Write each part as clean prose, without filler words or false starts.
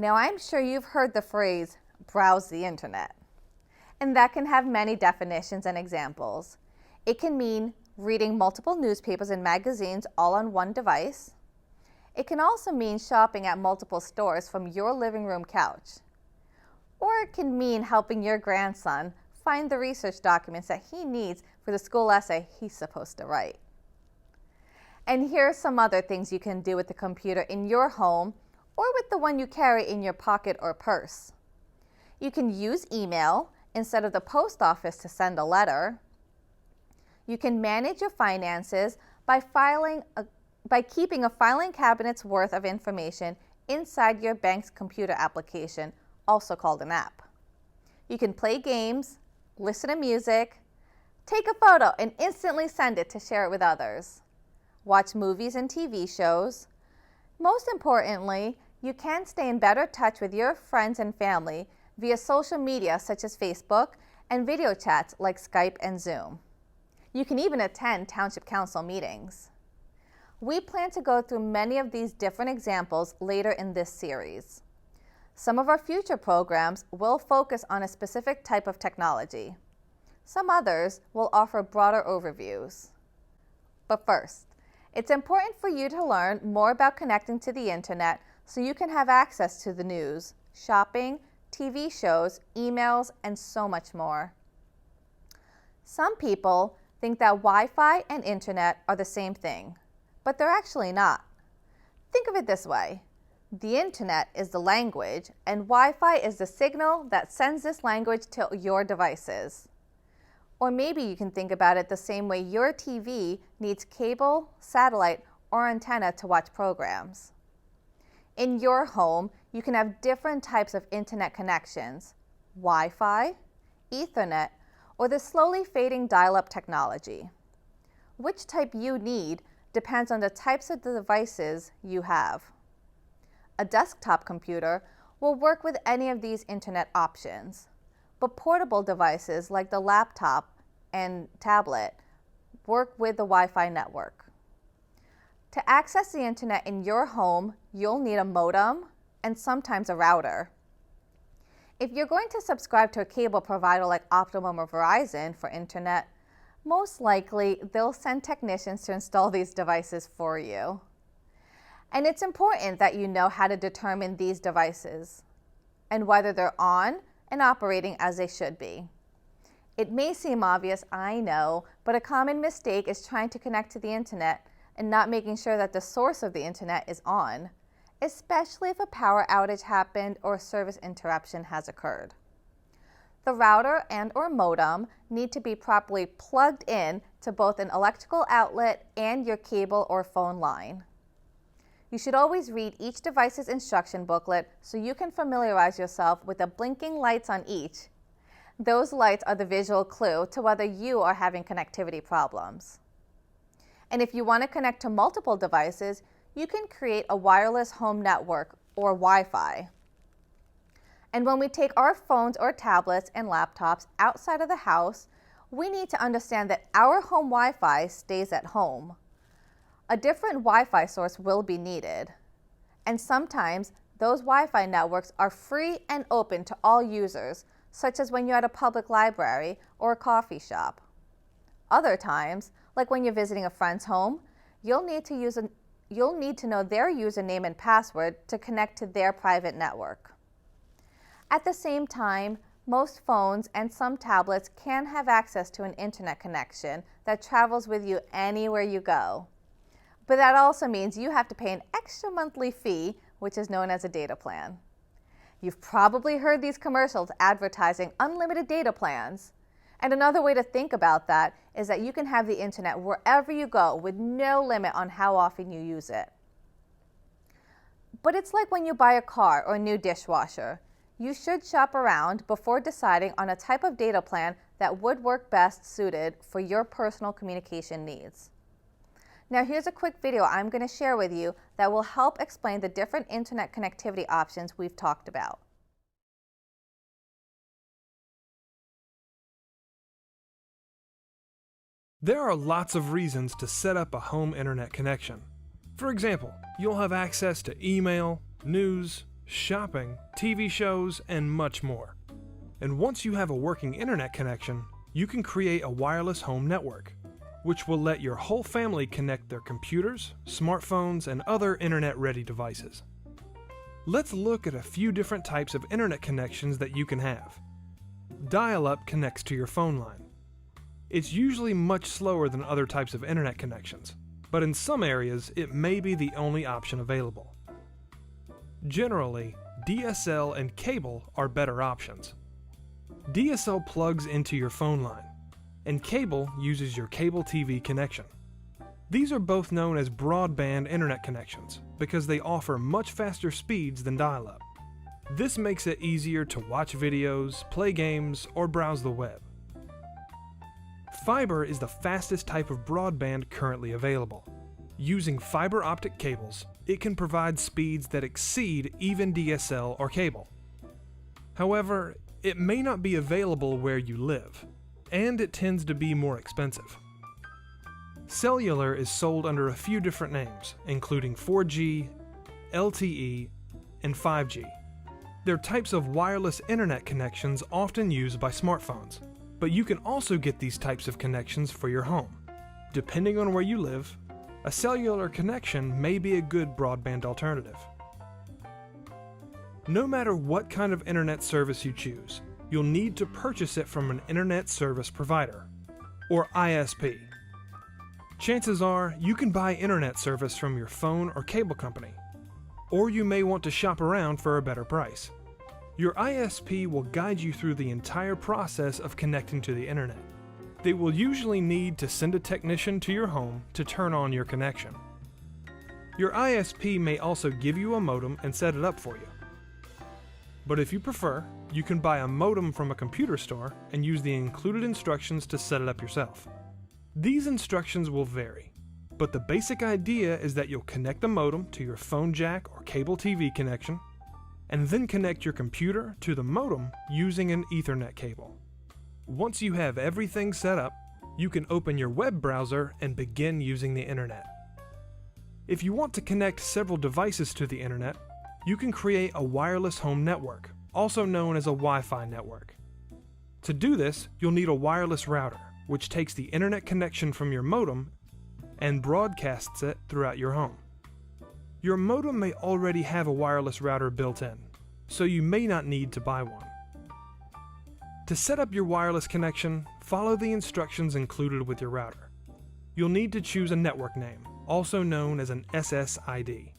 Now, I'm sure you've heard the phrase, browse the internet. And that can have many definitions and examples. It can mean reading multiple newspapers and magazines all on one device. It can also mean shopping at multiple stores from your living room couch. Or it can mean helping your grandson find the research documents that he needs for the school essay he's supposed to write. And here are some other things you can do with the computer in your home or with the one you carry in your pocket or purse. You can use email instead of the post office to send a letter. You can manage your finances by keeping a filing cabinet's worth of information inside your bank's computer application, also called an app. You can play games, listen to music, take a photo and instantly send it to share it with others, watch movies and TV shows. Most importantly, you can stay in better touch with your friends and family via social media such as Facebook and video chats like Skype and Zoom. You can even attend Township Council meetings. We plan to go through many of these different examples later in this series. Some of our future programs will focus on a specific type of technology. Some others will offer broader overviews. But first, it's important for you to learn more about connecting to the internet so you can have access to the news, shopping, TV shows, emails, and so much more. Some people think that Wi-Fi and internet are the same thing, but they're actually not. Think of it this way. The internet is the language, and Wi-Fi is the signal that sends this language to your devices. Or maybe you can think about it the same way your TV needs cable, satellite, or antenna to watch programs. In your home, you can have different types of internet connections: Wi-Fi, Ethernet, or the slowly fading dial-up technology. Which type you need depends on the types of the devices you have. A desktop computer will work with any of these internet options, but portable devices like the laptop and tablet work with the Wi-Fi network. To access the internet in your home, you'll need a modem and sometimes a router. If you're going to subscribe to a cable provider like Optimum or Verizon for internet, most likely they'll send technicians to install these devices for you. And it's important that you know how to determine these devices and whether they're on and operating as they should be. It may seem obvious, I know, but a common mistake is trying to connect to the internet and not making sure that the source of the internet is on, especially if a power outage happened or a service interruption has occurred. The router and/or modem need to be properly plugged in to both an electrical outlet and your cable or phone line. You should always read each device's instruction booklet so you can familiarize yourself with the blinking lights on each. Those lights are the visual clue to whether you are having connectivity problems. And if you want to connect to multiple devices, you can create a wireless home network or Wi-Fi. And when we take our phones or tablets and laptops outside of the house, we need to understand that our home Wi-Fi stays at home. A different Wi-Fi source will be needed. And sometimes those Wi-Fi networks are free and open to all users, such as when you're at a public library or a coffee shop. Other times, like when you're visiting a friend's home, you'll need to know their username and password to connect to their private network. At the same time, most phones and some tablets can have access to an internet connection that travels with you anywhere you go. But that also means you have to pay an extra monthly fee, which is known as a data plan. You've probably heard these commercials advertising unlimited data plans. And another way to think about that is that you can have the internet wherever you go with no limit on how often you use it. But it's like when you buy a car or a new dishwasher. You should shop around before deciding on a type of data plan that would work best suited for your personal communication needs. Now here's a quick video I'm going to share with you that will help explain the different internet connectivity options we've talked about. There are lots of reasons to set up a home internet connection. For example, you'll have access to email, news, shopping, TV shows, and much more. And once you have a working internet connection, you can create a wireless home network, which will let your whole family connect their computers, smartphones, and other internet-ready devices. Let's look at a few different types of internet connections that you can have. Dial-up connects to your phone line. It's usually much slower than other types of internet connections, but in some areas it may be the only option available. Generally, DSL and cable are better options. DSL plugs into your phone line, and cable uses your cable TV connection. These are both known as broadband internet connections because they offer much faster speeds than dial-up. This makes it easier to watch videos, play games, or browse the web. Fiber is the fastest type of broadband currently available. Using fiber optic cables, it can provide speeds that exceed even DSL or cable. However, it may not be available where you live, and it tends to be more expensive. Cellular is sold under a few different names, including 4G, LTE, and 5G. They're types of wireless internet connections often used by smartphones, but you can also get these types of connections for your home. Depending on where you live, a cellular connection may be a good broadband alternative. No matter what kind of internet service you choose, you'll need to purchase it from an internet service provider, or ISP. Chances are you can buy internet service from your phone or cable company, or you may want to shop around for a better price. Your ISP will guide you through the entire process of connecting to the internet. They will usually need to send a technician to your home to turn on your connection. Your ISP may also give you a modem and set it up for you. But if you prefer, you can buy a modem from a computer store and use the included instructions to set it up yourself. These instructions will vary, but the basic idea is that you'll connect the modem to your phone jack or cable TV connection, and then connect your computer to the modem using an Ethernet cable. Once you have everything set up, you can open your web browser and begin using the internet. If you want to connect several devices to the internet, you can create a wireless home network, also known as a Wi-Fi network. To do this, you'll need a wireless router, which takes the internet connection from your modem and broadcasts it throughout your home. Your modem may already have a wireless router built in, so you may not need to buy one. To set up your wireless connection, follow the instructions included with your router. You'll need to choose a network name, also known as an SSID.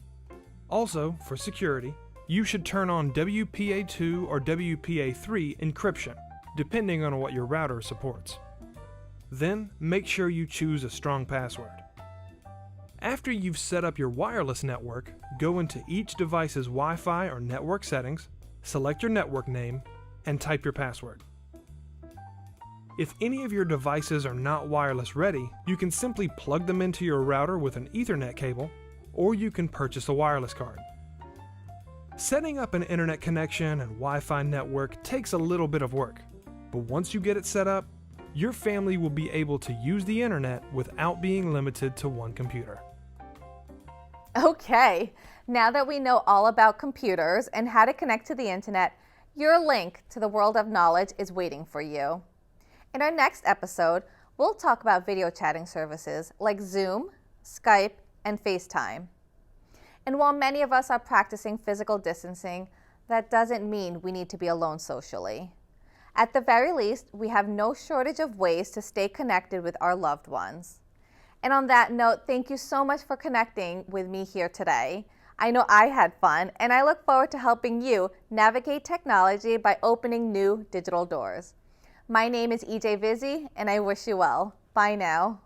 Also, for security, you should turn on WPA2 or WPA3 encryption, depending on what your router supports. Then, make sure you choose a strong password. After you've set up your wireless network, go into each device's Wi-Fi or network settings, select your network name, and type your password. If any of your devices are not wireless ready, you can simply plug them into your router with an Ethernet cable, or you can purchase a wireless card. Setting up an internet connection and Wi-Fi network takes a little bit of work, but once you get it set up, your family will be able to use the internet without being limited to one computer. Okay, now that we know all about computers and how to connect to the internet, your link to the world of knowledge is waiting for you. In our next episode, we'll talk about video chatting services like Zoom, Skype, and FaceTime. And while many of us are practicing physical distancing, that doesn't mean we need to be alone socially. At the very least, we have no shortage of ways to stay connected with our loved ones. And on that note, thank you so much for connecting with me here today. I know I had fun, and I look forward to helping you navigate technology by opening new digital doors. My name is EJ Vizzi, and I wish you well. Bye now.